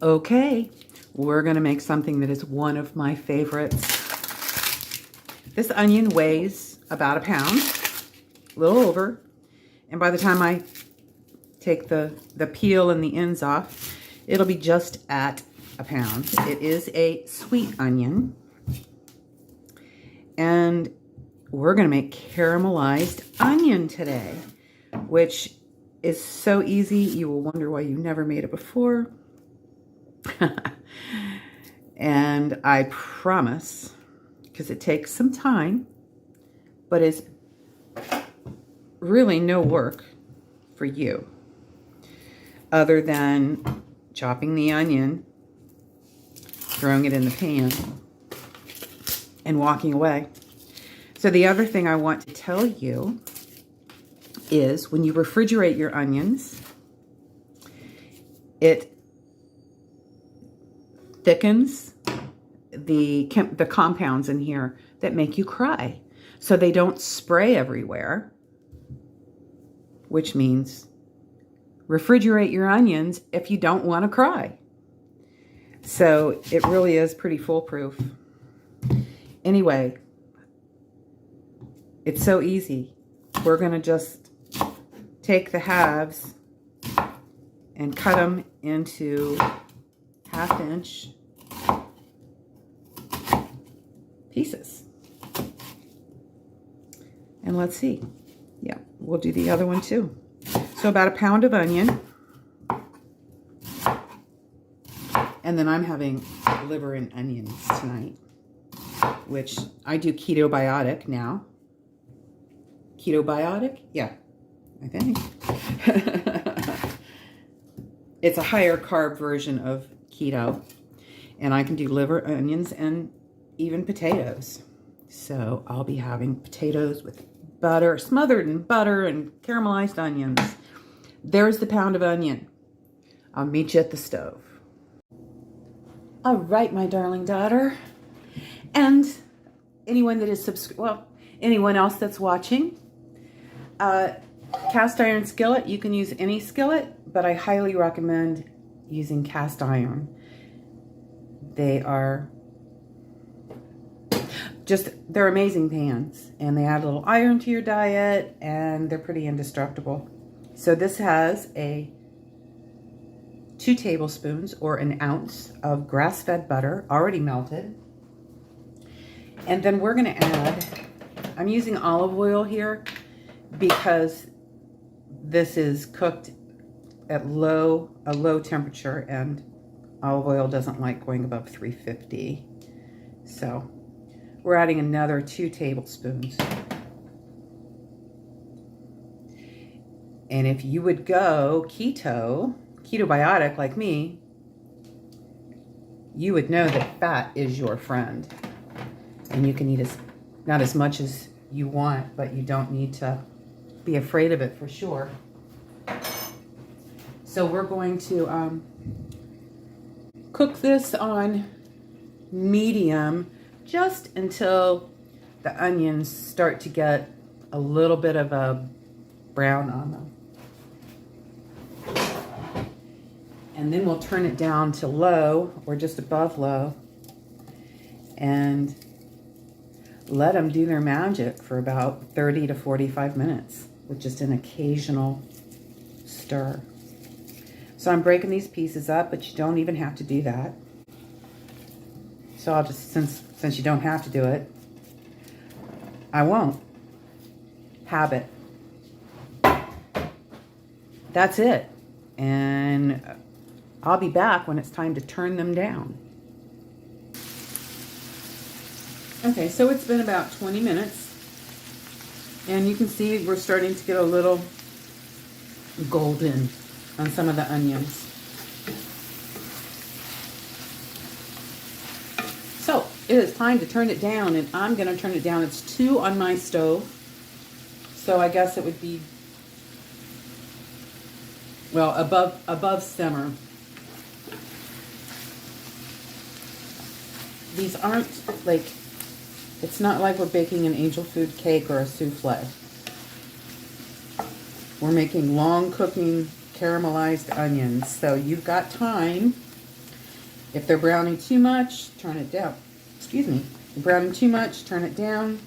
Okay, we're gonna make something that is one of my favorites. This onion weighs about a pound, a little over. And by the time I take the peel and the ends off, it'll be just at a pound. It is a sweet onion. And we're gonna make caramelized onion today, which is so easy. You will wonder why you never made it before. And I promise, because it takes some time, but it's really no work for you other than chopping the onion, throwing it in the pan, and walking away. So the other thing I want to tell you is when you refrigerate your onions, it thickens the compounds in here that make you cry. So they don't spray everywhere, which means refrigerate your onions if you don't want to cry. So it really is pretty foolproof. Anyway, it's so easy. We're going to just take the halves and cut them into 1/2 inch pieces. And let's see. Yeah, we'll do the other one too. So about a pound of onion. And then I'm having liver and onions tonight, which I do keto-biotic now. Keto-biotic? Yeah, I think. It's a higher carb version of keto. And I can do liver, onions, and even potatoes. So I'll be having potatoes with butter, smothered in butter and caramelized onions. There's the pound of onion. I'll meet you at the stove. All right, my darling daughter. And anyone that is anyone else that's watching, cast iron skillet, you can use any skillet, but I highly recommend using cast iron. They're amazing pans, and they add a little iron to your diet, and they're pretty indestructible. So this has 2 tablespoons or an ounce of grass-fed butter already melted. And then we're gonna add, I'm using olive oil here because this is cooked at a low temperature, and olive oil doesn't like going above 350. So we're adding another 2 tablespoons. And if you would go keto-biotic like me, you would know that fat is your friend. And you can eat not as much as you want, but you don't need to be afraid of it for sure. So we're going to cook this on medium just until the onions start to get a little bit of a brown on them. And then we'll turn it down to low or just above low and let them do their magic for about 30 to 45 minutes with just an occasional stir. So I'm breaking these pieces up, but you don't even have to do that. So I'll just, since you don't have to do it, I won't. Habit. That's it. And I'll be back when it's time to turn them down. Okay, so it's been about 20 minutes. And you can see we're starting to get a little golden on some of the onions. So it is time to turn it down, and I'm going to turn it down. It's 2 on my stove. So I guess it would be, well, above simmer. These aren't like, it's not like we're baking an angel food cake or a souffle. We're making long cooking caramelized onions. So you've got time If they're browning too much, turn it down. Excuse me. If they're browning too much, turn it down.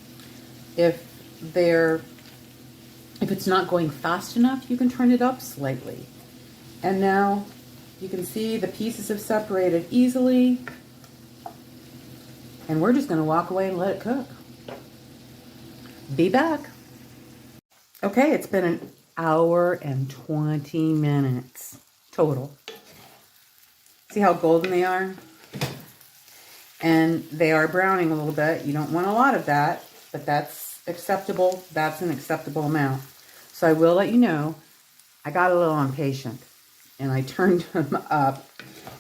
If it's not going fast enough, you can turn it up slightly. And now you can see the pieces have separated easily. And we're just going to walk away and let it cook. Be back. Okay, it's been an hour and 20 minutes total. See how golden they are? And they are browning a little bit. You don't want a lot of that, but that's acceptable. That's an acceptable amount. So I will let you know, I got a little impatient and I turned them up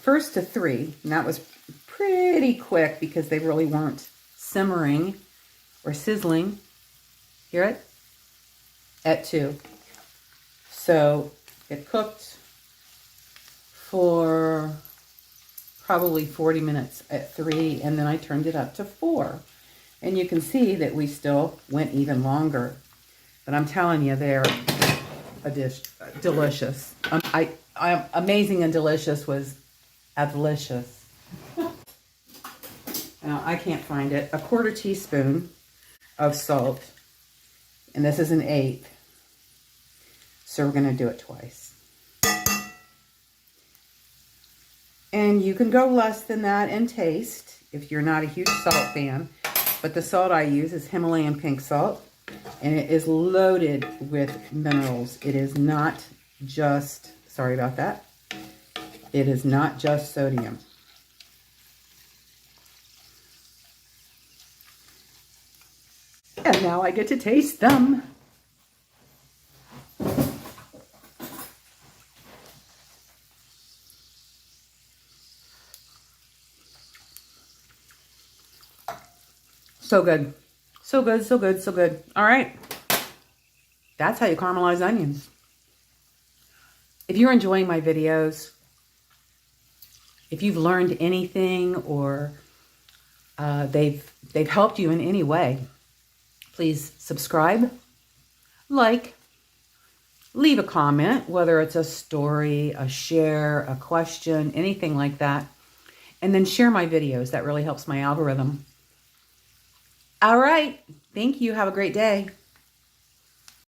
first to 3. And that was pretty quick because they really weren't simmering or sizzling. Hear it? At 2. So it cooked for probably 40 minutes at 3, and then I turned it up to 4. And you can see that we still went even longer. But I'm telling you, they're delicious. Amazing and delicious was delicious. Now, I can't find it. A 1/4 teaspoon of salt. And this is an 1/8. So we're going to do it twice. And you can go less than that in taste if you're not a huge salt fan. But the salt I use is Himalayan pink salt. And it is loaded with minerals. It is not just, sorry about that. It is not just sodium. And now I get to taste them. So good. So good, so good, so good. All right. That's how you caramelize onions. If you're enjoying my videos, if you've learned anything or they've helped you in any way, please subscribe, like, leave a comment, whether it's a story, a share, a question, anything like that. And then share my videos. That really helps my algorithm. All right. Thank you. Have a great day.